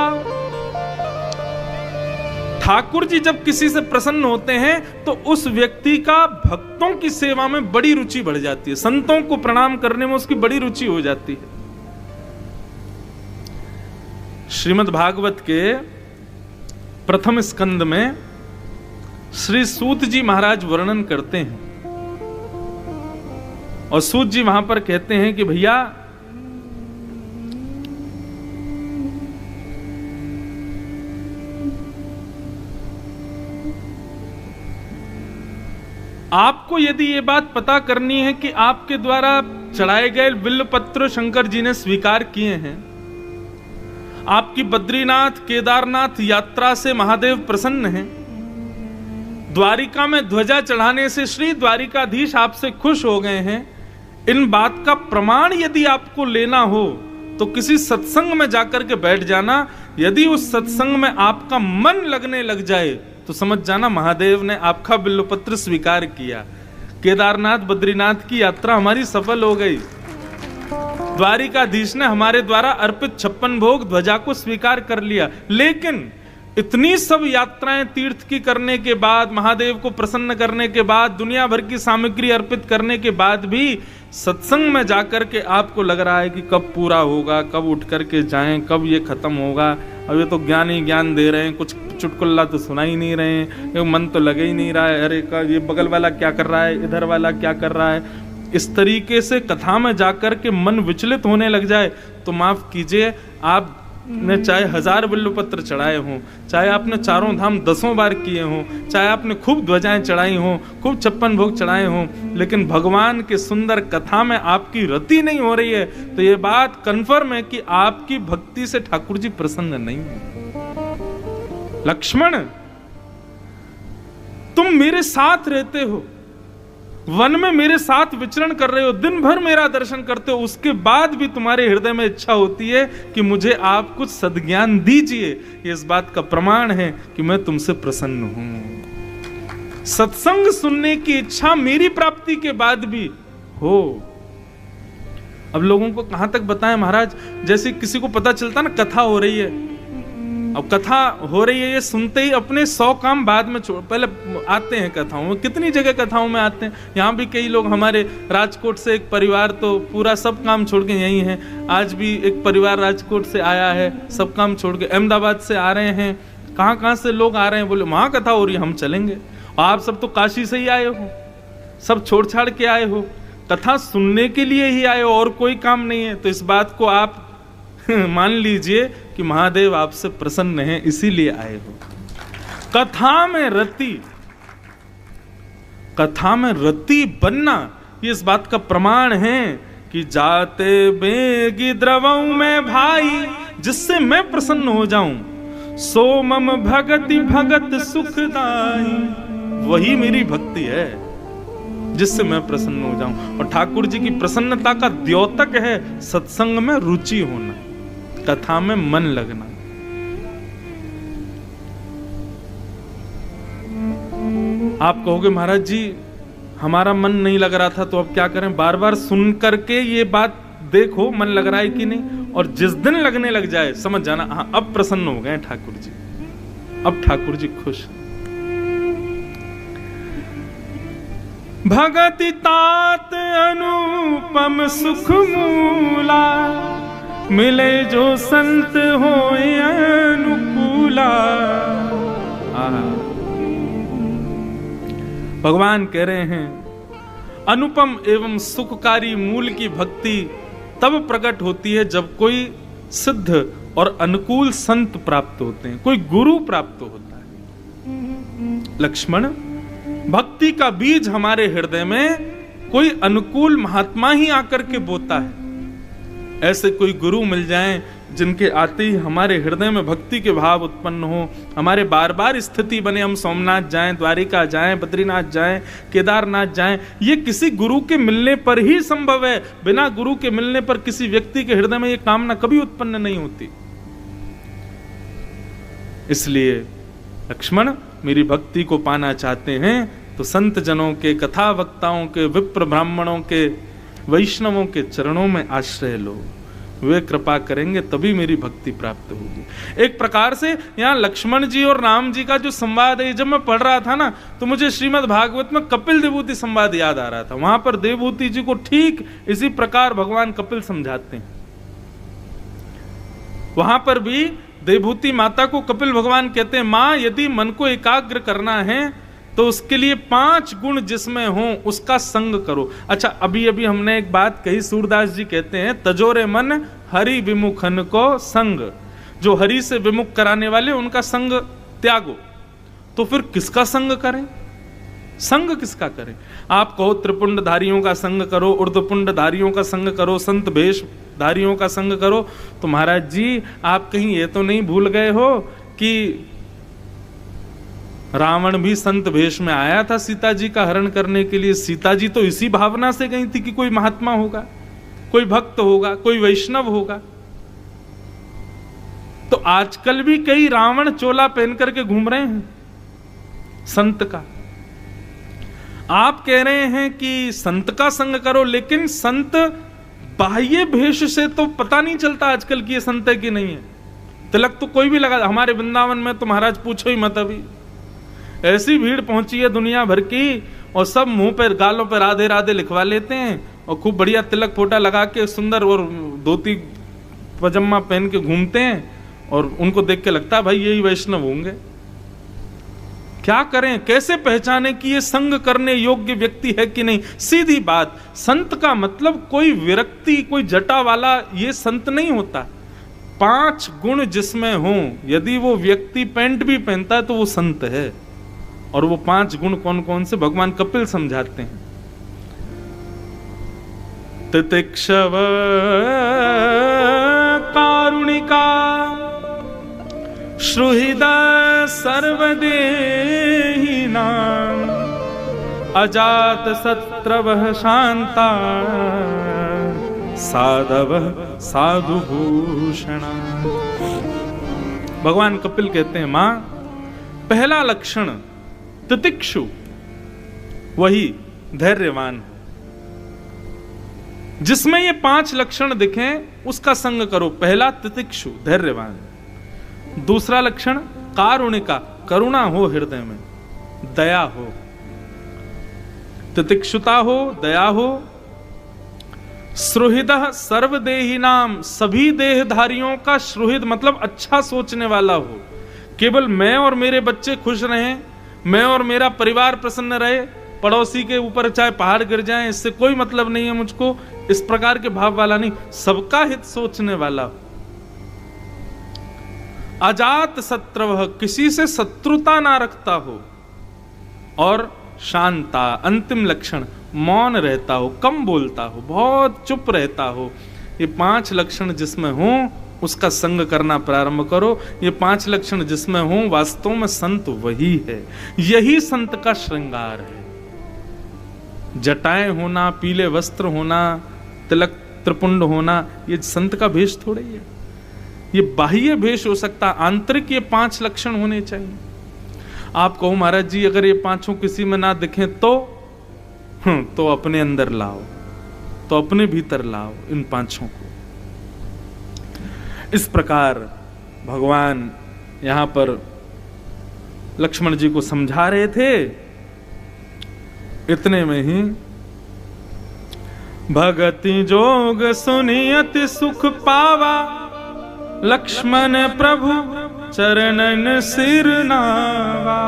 ठाकुर जी जब किसी से प्रसन्न होते हैं तो उस व्यक्ति का भक्तों की सेवा में बड़ी रुचि बढ़ जाती है, संतों को प्रणाम करने में उसकी बड़ी रुचि हो जाती है। श्रीमद् भागवत के प्रथम स्कंद में श्री सूत जी महाराज वर्णन करते हैं, और सूत जी वहां पर कहते हैं कि भैया आपको यदि ये बात पता करनी है कि आपके द्वारा चढ़ाए गए बिल्वपत्र शंकर जी ने स्वीकार किए हैं, आपकी बद्रीनाथ केदारनाथ यात्रा से महादेव प्रसन्न हैं, द्वारिका में ध्वजा चढ़ाने से श्री द्वारिकाधीश आपसे खुश हो गए हैं, इन बात का प्रमाण यदि आपको लेना हो तो किसी सत्संग में जाकर के बैठ जाना। यदि उस सत्संग में आपका मन लगने लग जाए तो समझ जाना महादेव ने आपका बिल्वपत्र स्वीकार किया। केदारनाथ बद्रीनाथ की यात्रा हमारी सफल हो गई, द्वारिकाधीश ने हमारे द्वारा अर्पित 56 भोग ध्वजा को स्वीकार कर लिया। लेकिन इतनी सब यात्राएं तीर्थ की करने के बाद, महादेव को प्रसन्न करने के बाद, दुनिया भर की सामग्री अर्पित करने के बाद भी सत्संग में जाकर के आपको लग रहा है कि कब पूरा होगा, कब उठ करके जाएं, कब ये खत्म होगा। अब ये तो ज्ञान ही ज्ञान दे रहे हैं, कुछ चुटकुल्ला तो सुना ही नहीं रहे हैं, मन तो लगे ही नहीं रहा है, अरे का ये बगल वाला क्या कर रहा है, इधर वाला क्या कर रहा है। इस तरीके से कथा में जाकर के मन विचलित होने लग जाए तो माफ कीजिए, आपने चाहे 1000 बिल्वपत्र चढ़ाए हों, चाहे आपने चारों धाम 10 बार किए हों, चाहे आपने खूब ध्वजाएं चढ़ाई हों, खूब 56 भोग चढ़ाए हों, लेकिन भगवान के सुंदर कथा में आपकी रति नहीं हो रही है तो ये बात कन्फर्म है कि आपकी भक्ति से ठाकुर जी प्रसन्न नहीं है। लक्ष्मण, तुम मेरे साथ रहते हो, वन में मेरे साथ विचरण कर रहे हो, दिन भर मेरा दर्शन करते हो, उसके बाद भी तुम्हारे हृदय में इच्छा होती है कि मुझे आप कुछ सद्ज्ञान दीजिए। ये इस बात का प्रमाण है कि मैं तुमसे प्रसन्न हूं। सत्संग सुनने की इच्छा मेरी प्राप्ति के बाद भी हो। अब लोगों को कहां तक बताएं महाराज, जैसे किसी को पता चलता ना कथा हो रही है, अब कथा हो रही है, ये सुनते ही अपने 100 काम बाद में छोड़, पहले आते हैं कथाओं में, कितनी जगह कथाओं में आते हैं। यहाँ भी कई लोग, हमारे राजकोट से एक परिवार तो पूरा सब काम छोड़ के यहीं है, आज भी एक परिवार राजकोट से आया है, सब काम छोड़ के, अहमदाबाद से आ रहे हैं, कहाँ कहाँ से लोग आ रहे हैं, बोले वहाँ कथा हो रही है, हम चलेंगे। आप सब तो काशी से ही आए हो, सब छोड़ छाड़ के आए हो, कथा सुनने के लिए ही आए हो, और कोई काम नहीं है। तो इस बात को आप मान लीजिए कि महादेव आपसे प्रसन्न हैं, इसीलिए आए हो। कथा में रति बनना, ये इस बात का प्रमाण है कि जाते बेगी द्रवऊ में भाई, जिससे मैं प्रसन्न हो जाऊं, सो मम भगति भगत सुखदाई, वही मेरी भक्ति है जिससे मैं प्रसन्न हो जाऊं। और ठाकुर जी की प्रसन्नता का द्योतक है सत्संग में रुचि होना, कथा में मन लगना। आप कहोगे महाराज जी हमारा मन नहीं लग रहा था, तो अब क्या करें? बार बार सुन करके ये बात देखो मन लग रहा है कि नहीं, और जिस दिन लगने लग जाए समझ जाना हाँ अब प्रसन्न हो गए ठाकुर जी, अब ठाकुर जी खुश। भगति तात अनुपम सुख मूला, मिले जो संत होए अनुकूला। भगवान कह रहे हैं अनुपम एवं सुखकारी मूल की भक्ति तब प्रकट होती है जब कोई सिद्ध और अनुकूल संत प्राप्त होते हैं, कोई गुरु प्राप्त होता है। लक्ष्मण, भक्ति का बीज हमारे हृदय में कोई अनुकूल महात्मा ही आकर के बोता है। ऐसे कोई गुरु मिल जाएं जिनके आते ही हमारे हृदय में भक्ति के भाव उत्पन्न हो, हमारे बार बार स्थिति बने, हम सोमनाथ जाएं, द्वारिका जाएं, बद्रीनाथ जाएं, केदारनाथ जाएं, ये किसी गुरु के मिलने पर ही संभव है। बिना गुरु के मिलने पर किसी व्यक्ति के हृदय में ये कामना कभी उत्पन्न नहीं होती। इसलिए लक्ष्मण, मेरी भक्ति को पाना चाहते हैं तो संत जनों के, कथा वक्ताओं के, विप्र ब्राह्मणों के, वैष्णवों के चरणों में आश्रय लो, वे कृपा करेंगे तभी मेरी भक्ति प्राप्त होगी। एक प्रकार से यहाँ लक्ष्मण जी और राम जी का जो संवाद है, जब मैं पढ़ रहा था ना तो मुझे श्रीमद् भागवत में कपिल देवहूति संवाद याद आ रहा था। वहां पर देवहूति जी को ठीक इसी प्रकार भगवान कपिल समझाते हैं। वहां पर भी देवहूति माता को कपिल भगवान कहते हैं, मां यदि मन को एकाग्र करना है तो उसके लिए 5 गुण जिसमें हो उसका संग करो। अच्छा, अभी अभी हमने एक बात कही, सूरदास जी कहते हैं तजोरे मन हरि विमुखन को संग, जो हरि से विमुख कराने वाले उनका संग त्यागो। तो फिर किसका संग करें? संग किसका करें? आप कहो त्रिपुंडधारियों का संग करो, ऊर्ध्वपुंडधारियों का संग करो, संत भेषधारियों का संग करो, तो महाराज जी आप कहीं ये तो नहीं भूल गए हो कि रावण भी संत भेष में आया था सीता जी का हरण करने के लिए। सीता जी तो इसी भावना से गई थी कि कोई महात्मा होगा, कोई भक्त होगा, कोई वैष्णव होगा। तो आजकल भी कई रावण चोला पहन करके घूम रहे हैं संत का। आप कह रहे हैं कि संत का संग करो, लेकिन संत बाह्य भेष से तो पता नहीं चलता आजकल की ये संत है कि नहीं है। तिलक तो कोई भी लगा, हमारे वृंदावन में तो महाराज पूछो ही मत, अभी ऐसी भीड़ पहुंची है दुनिया भर की, और सब मुंह पर गालों पर राधे राधे लिखवा लेते हैं और खूब बढ़िया तिलक फोटा लगा के सुंदर और धोती पजामा पहन के घूमते हैं, और उनको देख के लगता है भाई यही वैष्णव होंगे। क्या करें, कैसे पहचाने कि ये संग करने योग्य व्यक्ति है कि नहीं? सीधी बात, संत का मतलब कोई विरक्ति, कोई जटा वाला ये संत नहीं होता। 5 गुण जिसमें हो, यदि वो व्यक्ति पैंट भी पहनता है तो वो संत है। और वो 5 गुण कौन कौन से भगवान कपिल समझाते हैं। तितिक्षव कारुणिका श्रुहृदय सर्वदेहिनां अजात शत्रवः शांता साधवः साधुभूषणा। भगवान कपिल कहते हैं, मां पहला लक्षण तितिक्षु, वही धैर्यवान है। जिसमें ये 5 लक्षण दिखें उसका संग करो। पहला तितिक्षु, धैर्यवान। दूसरा लक्षण कारुणिका, करुणा हो हृदय में, दया हो, तितिक्षुता हो, दया हो। सुहृदः सर्वदेहिनाम, सभी देहधारियों का सुहृद मतलब अच्छा सोचने वाला हो। केवल मैं और मेरे बच्चे खुश रहें, मैं और मेरा परिवार प्रसन्न रहे, पड़ोसी के ऊपर चाहे पहाड़ गिर जाए इससे कोई मतलब नहीं है मुझको, इस प्रकार के भाव वाला नहीं, सबका हित सोचने वाला हो। अजात शत्रवः, किसी से शत्रुता ना रखता हो। और शांता, अंतिम लक्षण मौन रहता हो, कम बोलता हो, बहुत चुप रहता हो। ये 5 लक्षण जिसमें हो उसका संग करना प्रारंभ करो। ये 5 लक्षण जिसमें हो वास्तव में संत वही है, यही संत का श्रृंगार है। जटाएं होना, पीले वस्त्र होना, तिलक त्रिपुंड होना, ये संत का भेष थोड़ा ही है। ये बाह्य भेष हो सकता, आंतरिक ये 5 लक्षण होने चाहिए। आप कहो महाराज जी अगर ये 5 किसी में ना दिखें तो अपने अंदर लाओ, तो अपने भीतर लाओ इन 5 को। इस प्रकार भगवान यहां पर लक्ष्मण जी को समझा रहे थे। इतने में ही भगति जोग सुनियति सुख पावा, लक्ष्मण प्रभु चरणन सिर नावा।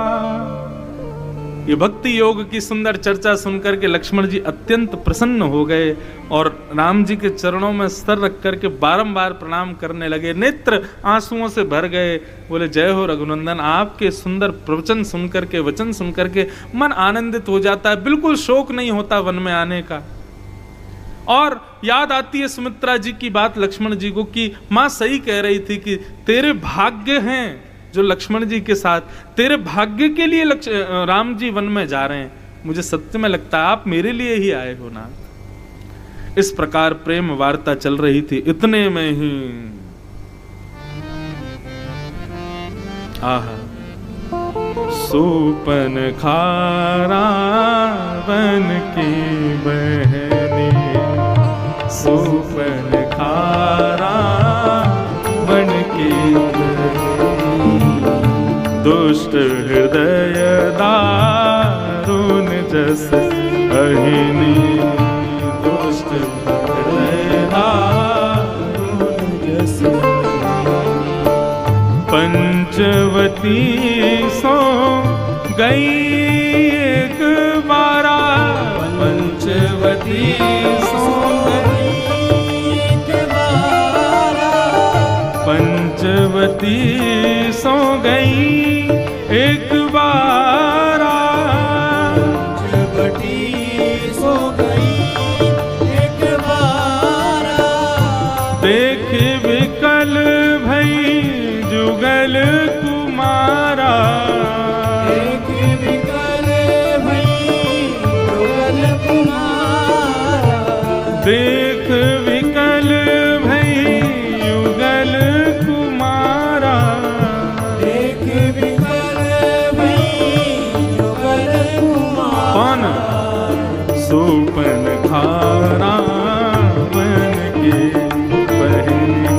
ये भक्ति योग की सुंदर चर्चा सुनकर के लक्ष्मण जी अत्यंत प्रसन्न हो गए और राम जी के चरणों में सर रख करके बारंबार प्रणाम करने लगे। नेत्र आंसुओं से भर गए, बोले जय हो रघुनंदन, आपके सुंदर प्रवचन सुनकर के, वचन सुनकर के मन आनंदित हो जाता है, बिल्कुल शोक नहीं होता वन में आने का। और याद आती है सुमित्रा जी की बात लक्ष्मण जी को कि मां सही कह रही थी कि तेरे भाग्य हैं जो लक्ष्मण जी के साथ, तेरे भाग्य के लिए राम जी वन में जा रहे हैं। मुझे सत्य में लगता है आप मेरे लिए ही आए हो ना। इस प्रकार प्रेम वार्ता चल रही थी। इतने में ही आहा, सुपन खारा बन की बहनी, सुपन खारा बन की दुष्ट हृदय दारुण जस अहिनी, दुष्ट हृदय दारुण जस। पंचवती सो गई एक बारा, पंचवती सो गई एक बारा, पंचवती सो गई एक बारा, पंचवटी सो गई एक बारा। देख विकल भई जुगल कुमारा, देख विकल भई जुगल कुमारा, देख विकल भई युगल कुमारा, देख विकल भई युगल कुमारा। सुपन खारा बन के बहनी,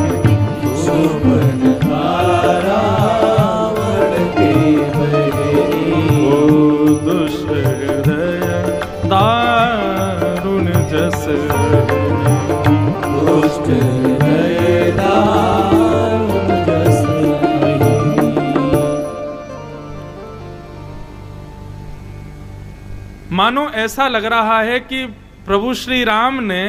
सुपन खारा बन के बहनी, ओ दुष्ट हृदय दारुण जस, दुष्ट हृदय दारुण जस। मानो ऐसा लग रहा है कि प्रभु श्री राम ने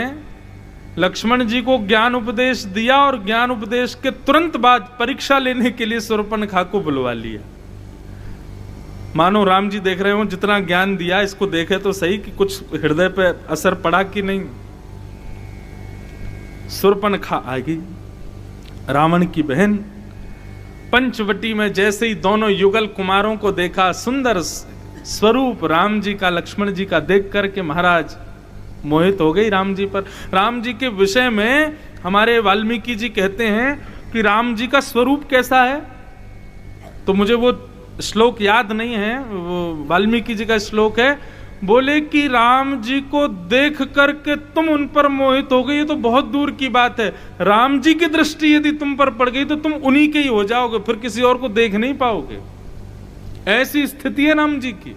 लक्ष्मण जी को ज्ञान उपदेश दिया और ज्ञान उपदेश के तुरंत बाद परीक्षा लेने के लिए शूर्पणखा को बुलवा लिया। मानो राम जी देख रहे हो जितना ज्ञान दिया इसको देखे तो सही कि कुछ हृदय पे असर पड़ा कि नहीं। शूर्पणखा आ गई, रावण की बहन। पंचवटी में जैसे ही दोनों युगल कुमारों को देखा, सुंदर स्वरूप राम जी का, लक्ष्मण जी का देख करके महाराज मोहित हो गई राम जी पर। राम जी के विषय में हमारे वाल्मीकि जी कहते हैं कि राम जी का स्वरूप कैसा है, तो मुझे वो श्लोक याद नहीं है, वो वाल्मीकि जी का श्लोक है, बोले कि राम जी को देख करके तुम उन पर मोहित हो गए, ये तो बहुत दूर की बात है। राम जी की दृष्टि यदि तुम पर पड़ गई तो तुम उन्हीं के ही हो जाओगे, फिर किसी और को देख नहीं पाओगे। ऐसी स्थिति है राम जी की।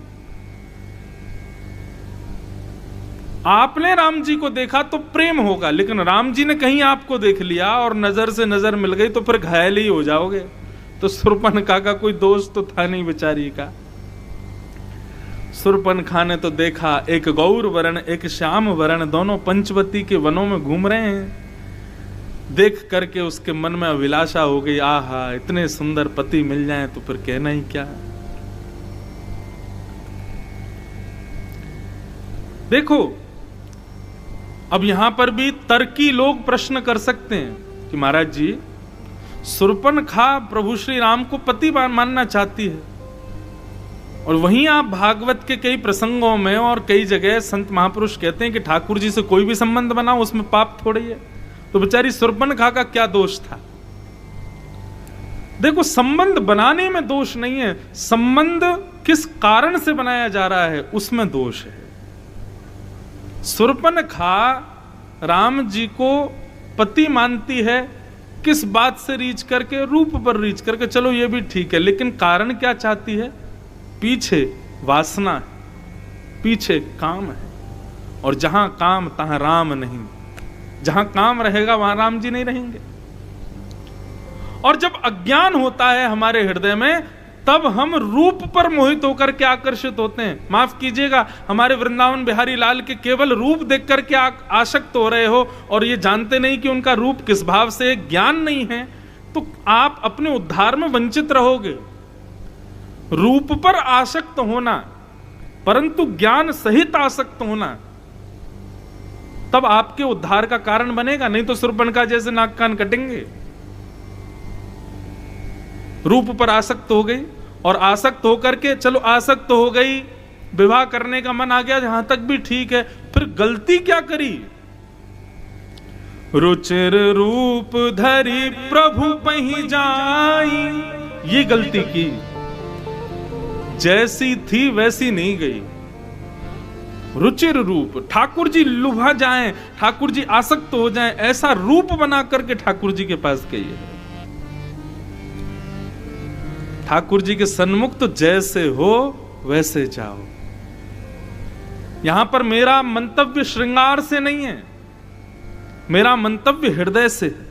आपने राम जी को देखा तो प्रेम होगा, लेकिन राम जी ने कहीं आपको देख लिया और नजर से नजर मिल गई तो फिर घायल ही हो जाओगे। तो शूर्पणखा का कोई दोष तो था नहीं बेचारी का। शूर्पणखा ने तो देखा एक गौर वर्ण एक श्याम वर्ण, दोनों पंचवती के वनों में घूम रहे हैं। देख करके उसके मन में अभिलाषा हो गई, आहा इतने सुंदर पति मिल जाएं तो फिर कहना ही क्या। देखो अब यहां पर भी तर्की लोग प्रश्न कर सकते हैं कि महाराज जी शूर्पणखा प्रभु श्री राम को पति मानना चाहती है, और वहीं आप भागवत के कई प्रसंगों में और कई जगह संत महापुरुष कहते हैं कि ठाकुर जी से कोई भी संबंध बनाओ उसमें पाप थोड़ी है। तो बेचारी शूर्पणखा का क्या दोष था। देखो संबंध बनाने में दोष नहीं है, संबंध किस कारण से बनाया जा रहा है उसमें दोष है। शूर्पणखा राम जी को पति मानती है किस बात से रीच करके, रूप पर रीच करके, चलो ये भी ठीक है, लेकिन कारण क्या चाहती है। पीछे वासना है, पीछे काम है, और जहां काम तहां राम नहीं। जहां काम रहेगा वहां राम जी नहीं रहेंगे। और जब अज्ञान होता है हमारे हृदय में तब हम रूप पर मोहित होकर के आकर्षित होते हैं। माफ कीजिएगा, हमारे वृंदावन बिहारी लाल के केवल रूप देख करके आसक्त हो रहे हो और ये जानते नहीं कि उनका रूप किस भाव से, ज्ञान नहीं है, तो आप अपने उद्धार में वंचित रहोगे। रूप पर आसक्त होना परंतु ज्ञान सहित आसक्त होना तब आपके उद्धार का कारण बनेगा, नहीं तो शूर्पणखा जैसे नाक कान कटेंगे। रूप पर आसक्त हो गई और आसक्त होकर के, चलो आसक्त हो गई, विवाह करने का मन आ गया, यहां तक भी ठीक है, फिर गलती क्या करी। रुचिर रूप धरी प्रभु पही जाई, ये गलती की। जैसी थी वैसी नहीं गई। रुचिर रूप, ठाकुर जी लुभा जाएं, ठाकुर जी आसक्त हो जाएं, ऐसा रूप बना करके ठाकुर जी के पास गई है। ठाकुर जी के सन्मुख तो जैसे हो वैसे जाओ। यहां पर मेरा मंतव्य श्रृंगार से नहीं है, मेरा मंतव्य हृदय से है।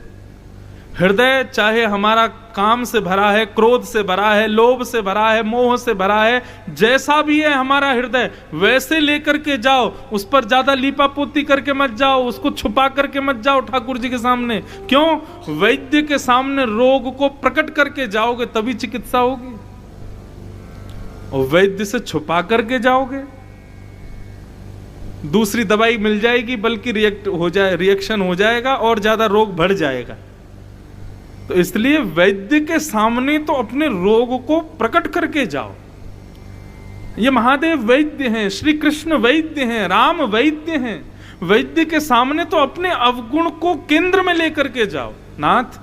हृदय चाहे हमारा काम से भरा है, क्रोध से भरा है, लोभ से भरा है, मोह से भरा है, जैसा भी है हमारा हृदय वैसे लेकर के जाओ। उस पर ज्यादा लीपापोती करके मत जाओ, उसको छुपा करके मत जाओ ठाकुर जी के सामने। क्यों? वैद्य के सामने रोग को प्रकट करके जाओगे तभी चिकित्सा होगी, और वैद्य से छुपा करके जाओगे दूसरी दवाई मिल जाएगी, बल्कि रिएक्शन हो जाएगा और ज्यादा रोग बढ़ जाएगा। तो इसलिए वैद्य के सामने तो अपने रोग को प्रकट करके जाओ। ये महादेव वैद्य हैं, श्री कृष्ण वैद्य हैं, राम वैद्य हैं। वैद्य के सामने तो अपने अवगुण को केंद्र में लेकर के जाओ। नाथ,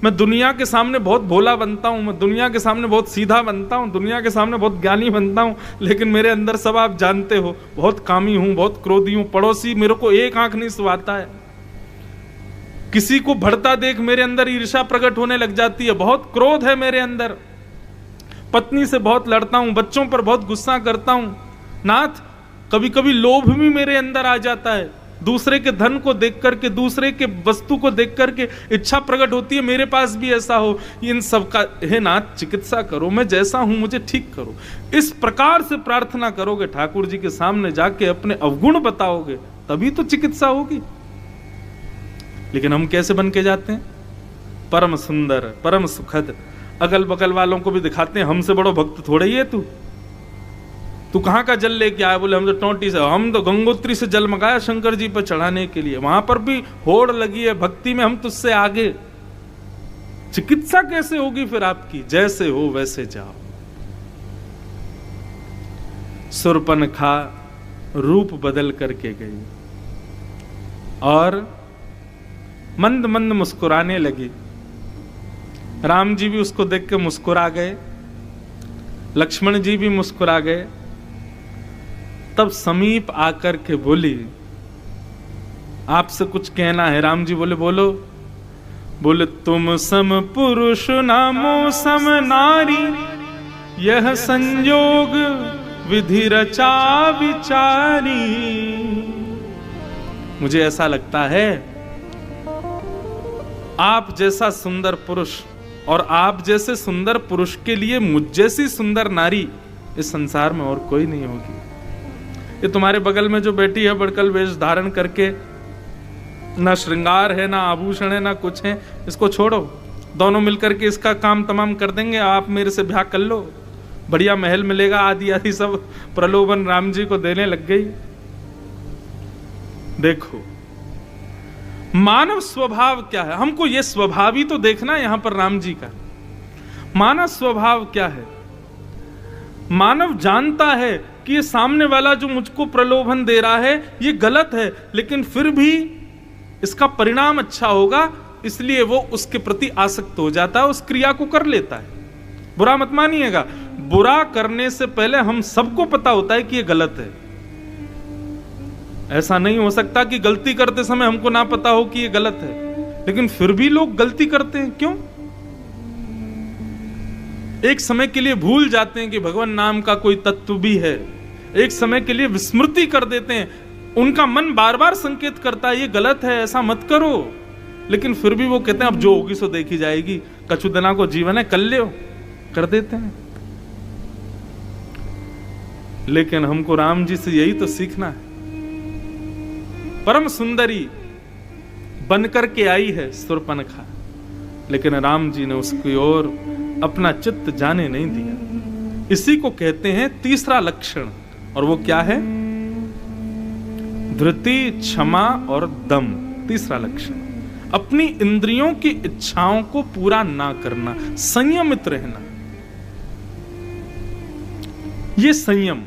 मैं दुनिया के सामने बहुत भोला बनता हूं, मैं दुनिया के सामने बहुत सीधा बनता हूं, दुनिया के सामने बहुत ज्ञानी बनता हूं, लेकिन मेरे अंदर सब आप जानते हो, बहुत कामी हूं, बहुत क्रोधी हूं। पड़ोसी मेरे को एक आंख नहीं सुहाता है, किसी को बढ़ता देख मेरे अंदर ईर्ष्या प्रकट होने लग जाती है, बहुत क्रोध है मेरे अंदर, पत्नी से बहुत लड़ता हूं, बच्चों पर बहुत गुस्सा करता हूं। नाथ, कभी कभी लोभ भी मेरे अंदर आ जाता है, दूसरे के धन को देख करके, दूसरे के वस्तु को देख करके इच्छा प्रकट होती है मेरे पास भी ऐसा हो। इन सब का हे नाथ चिकित्सा करो, मैं जैसा हूं मुझे ठीक करो। इस प्रकार से प्रार्थना करोगे, ठाकुर जी के सामने जाके अपने अवगुण बताओगे, तभी तो चिकित्सा होगी। लेकिन हम कैसे बन के जाते हैं? परम सुंदर, परम सुखद, अगल बगल वालों को भी दिखाते हैं हमसे बड़ो भक्त थोड़ा ही है तू कहां का जल लेके आया? बोले हम तो टोंटी से, हम तो गंगोत्री से जल मंगाया शंकर जी पर चढ़ाने के लिए, वहां पर भी होड़ लगी है भक्ति में, हम तुझसे आगे। चिकित्सा कैसे होगी फिर आपकी? जैसे हो वैसे जाओ। शूर्पणखा रूप बदल करके गई और मंद मंद मुस्कुराने लगी। राम जी भी उसको देख के मुस्कुरा गए, लक्ष्मण जी भी मुस्कुरा गए। तब समीप आकर के बोली, आपसे कुछ कहना है। राम जी बोले बोलो। बोले, तुम सम पुरुष नामो सम नारी, यह संयोग विधि रचा विचारी। मुझे ऐसा लगता है आप जैसा सुंदर पुरुष और आप जैसे सुंदर पुरुष के लिए मुझ जैसी सुंदर नारी इस संसार में और कोई नहीं होगी। ये तुम्हारे बगल में जो बैठी है बड़कल वेश धारण करके, ना श्रृंगार है, ना आभूषण है, ना कुछ है, इसको छोड़ो। दोनों मिलकर के इसका काम तमाम कर देंगे। आप मेरे से ब्याह कर लो, बढ़िया महल मिलेगा, आदि आदि सब प्रलोभन राम जी को देने लग गई। देखो मानव स्वभाव क्या है, हमको ये स्वभाव ही तो देखना है यहां पर राम जी का। मानव स्वभाव क्या है? मानव जानता है कि ये सामने वाला जो मुझको प्रलोभन दे रहा है ये गलत है, लेकिन फिर भी इसका परिणाम अच्छा होगा, इसलिए वो उसके प्रति आसक्त हो जाता है, उस क्रिया को कर लेता है। बुरा मत मानिएगा, बुरा करने से पहले हम सबको पता होता है कि ये गलत है। ऐसा नहीं हो सकता कि गलती करते समय हमको ना पता हो कि ये गलत है, लेकिन फिर भी लोग गलती करते हैं। क्यों? एक समय के लिए भूल जाते हैं कि भगवान नाम का कोई तत्व भी है, एक समय के लिए विस्मृति कर देते हैं। उनका मन बार बार संकेत करता है ये गलत है, ऐसा मत करो, लेकिन फिर भी वो कहते हैं अब जो होगी सो देखी जाएगी, कछु दिना को जीवन है, कर ले, कर देते हैं। लेकिन हमको राम जी से यही तो सीखना है। परम सुंदरी बनकर के आई है शूर्पणखा, लेकिन राम जी ने उसकी ओर अपना चित्त जाने नहीं दिया। इसी को कहते हैं तीसरा लक्षण, और वो क्या है? धृति, क्षमा और दम। तीसरा लक्षण अपनी इंद्रियों की इच्छाओं को पूरा ना करना, संयमित रहना। ये संयम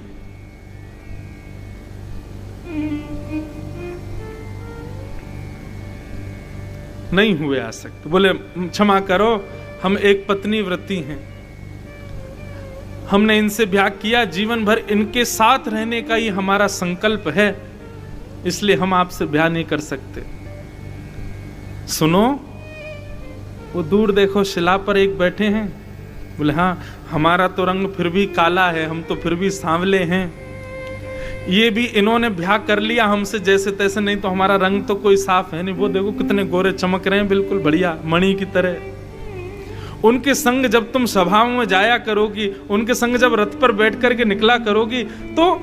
नहीं हुए आसक्त। बोले क्षमा करो, हम एक पत्नी व्रती हैं, हमने इनसे ब्याह किया, जीवन भर इनके साथ रहने का ही हमारा संकल्प है, इसलिए हम आपसे ब्याह नहीं कर सकते। सुनो, वो दूर देखो शिला पर एक बैठे हैं। बोले हाँ, हमारा तो रंग फिर भी काला है, हम तो फिर भी सांवले हैं, ये भी इन्होंने ब्याह कर लिया हमसे जैसे तैसे, नहीं तो हमारा रंग तो कोई साफ है नहीं। वो देखो कितने गोरे चमक रहे हैं, बिल्कुल बढ़िया मणि की तरह। उनके संग जब तुम सभाओं में जाया करोगी, उनके संग जब रथ पर बैठ करके निकला करोगी, तो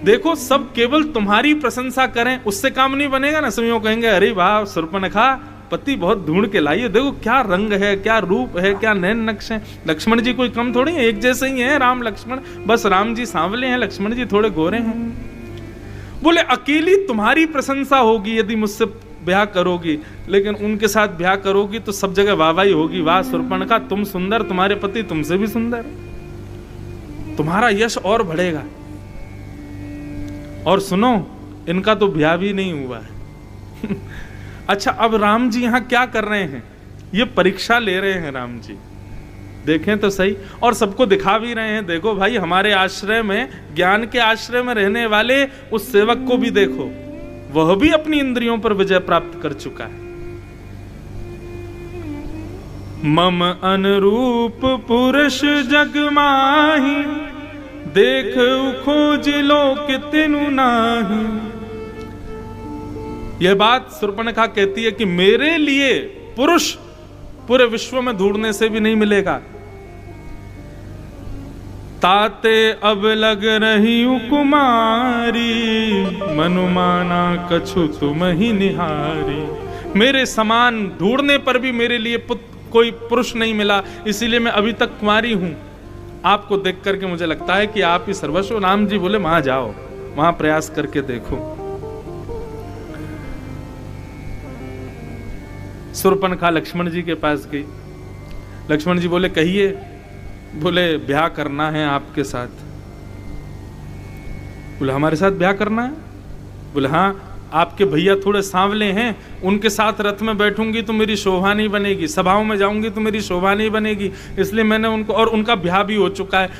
देखो सब केवल तुम्हारी प्रशंसा करें, उससे काम नहीं बनेगा ना। सब यूं कहेंगे अरे वाह शूर्पणखा पति बहुत ढूंढ के लाई है, देखो क्या रंग है, क्या रूप है, क्या नैन नक्श है। लक्ष्मण जी कोई कम थोड़ी है, एक जैसे ही हैं राम लक्ष्मण, बस राम जी सांवले हैं, लक्ष्मण जी थोड़े गोरे हैं। बोले अकेली तुम्हारी प्रशंसा होगी यदि मुझसे ब्याह करोगी, लेकिन उनके साथ ब्याह करोगी तो सब जगह वाहवाही होगी, वाह शूर्पणखा तुम सुंदर, तुम्हारे पति तुमसे भी सुंदर, तुम्हारा यश और बढ़ेगा। और सुनो, इनका तो ब्याह भी नहीं हुआ है। अच्छा, अब राम जी यहां क्या कर रहे हैं? ये परीक्षा ले रहे हैं राम जी, देखें तो सही, और सबको दिखा भी रहे हैं। देखो भाई, हमारे आश्रय में, ज्ञान के आश्रय में रहने वाले उस सेवक को भी देखो, वह भी अपनी इंद्रियों पर विजय प्राप्त कर चुका है। मम अनुरूप पुरुष जग माही, देख खोज लोक तिनु नाही। यह बात शूर्पणखा कहती है कि मेरे लिए पुरुष पूरे विश्व में ढूंढने से भी नहीं मिलेगा। ताते अब लग रही कुमारी, मनुमाना कछु तुम ही निहारी। मेरे समान ढूंढने पर भी मेरे लिए कोई पुरुष नहीं मिला, इसीलिए मैं अभी तक कुमारी हूं। आपको देख करके मुझे लगता है कि आप ही सर्वस्व। राम जी बोले वहां जाओ, वहां प्रयास करके देखो। शूर्पणखा लक्ष्मण जी के पास गई। लक्ष्मण जी बोले कहिए। बोले ब्याह करना है आपके साथ। बोले हमारे साथ ब्याह करना है? बोले हाँ, आपके भैया थोड़े सांवले हैं, उनके साथ रथ में बैठूंगी तो मेरी शोभा नहीं बनेगी, सभाओं में जाऊंगी तो मेरी शोभा नहीं बनेगी, इसलिए मैंने उनको, और उनका ब्याह भी हो चुका है,